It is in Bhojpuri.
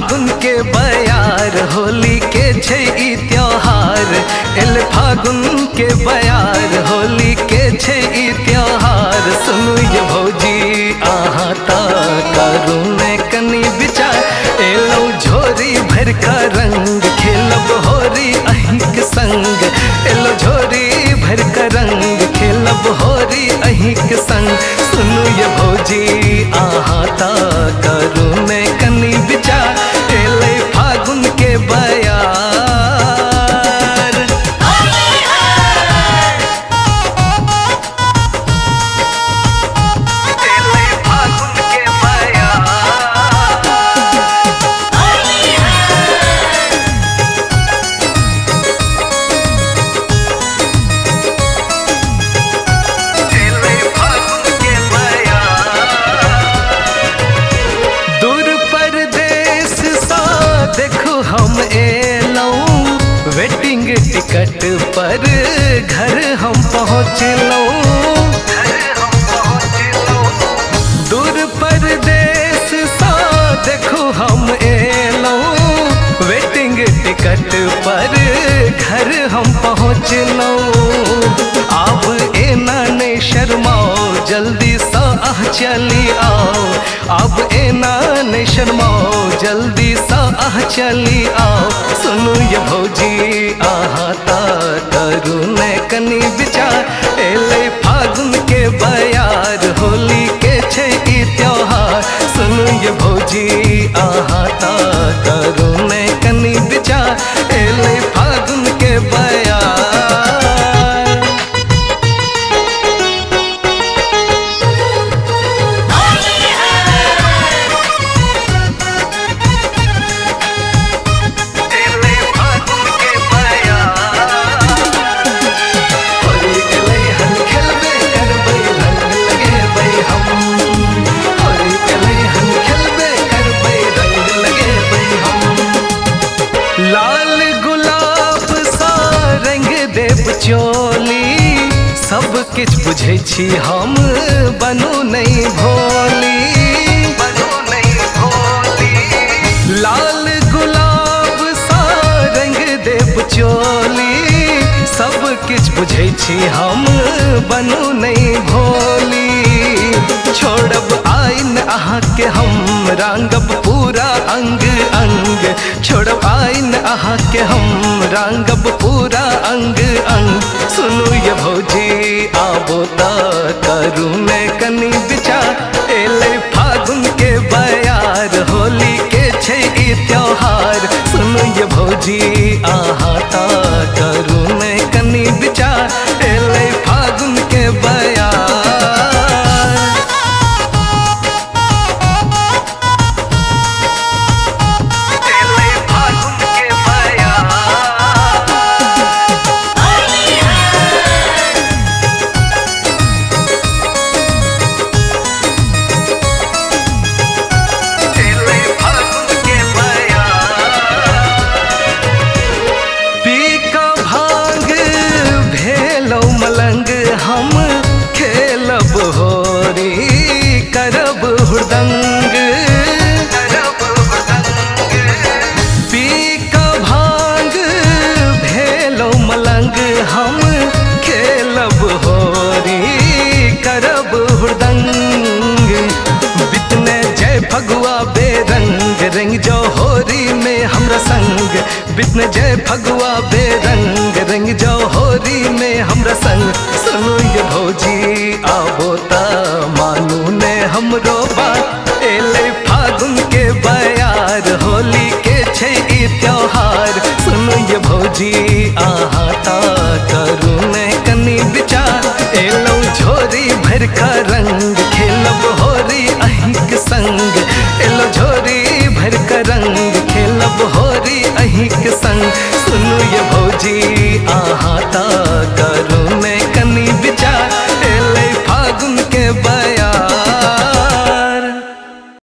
फागुन के बयार होली के छै ई त्योहार। एल फागुन के बयार होली के छै ई त्योहार। सुनू ये भौजी अहाँ ता करू ने कनी विचार। एलौ झोरी भर का रंग खेलब होरी अहिंक संग। एलो झोरी भर का रंग खेलब होरी अहिंक संग। सुनू ये भौजी अहाँ ता करू ने कनी विचार। एले फागुन के बयार। हम एलौं वेटिंग टिकट पर घर हम पहुँचलौं। दूर परदेश सा देखो हम एलौं वेटिंग टिकट पर घर हम पहुँचलौं। अब एना ने शर्माओ जल्दी सा चली आओ। अब एना ने शर्माओ जल्दी सा चली आओ। सुनू ये भौजी अहाँ ता करू ने कनी विचार। एले फागुन के बयार होली के छै ई त्योहार। सुनू ये भौजी अहाँ ता करू ने कनी विचार। एले फागुन के बयार। लाल गुलाब सा रंग देव चोली सब किछ बुझै छी हम बनू नहीं भोली। लाल गुलाब सा रंग देव चोली सब किछ बुझै छी हम बनू नहीं भोली। छोड़ब आइन अहाँ के हम रांगब पूरा अंग अंग। छोड़ब आइन अहाँ के हम रांगब पूरा अंग अंग। सुनू ये भौजी आबो ता करू ने कनी विचार। एले फागुन के बयार होली के छै ई त्योहार। सुनू ये भौजी अहाँ ता करू ने कनी विचार। एले फागुन के बयार। मलंग हम खेलब होरी करब हुड़दंग। पी का भांग भेलो मलंग हम खेलब होरी करब हुड़दंग। बितने जय फगुआ बेरंग रंग जो होरी में हमरा संग। बितने जय फगुआ बेरंग रंग जो होरी में हमरा संग। सुनो ये भौजी आबो ता मानू ने हमरो बात। एले फागुन के बयार होली के छै ई त्योहार। सुनो ये भौजी अहाँ ता करू ने कनी विचार। एलो झोरी भर का रंग खेलब होरी अहिंक संग। एलो झोरी भर का रंग खेलब होरी अहिंक संग। सुनू ये भौजी अहाँ ता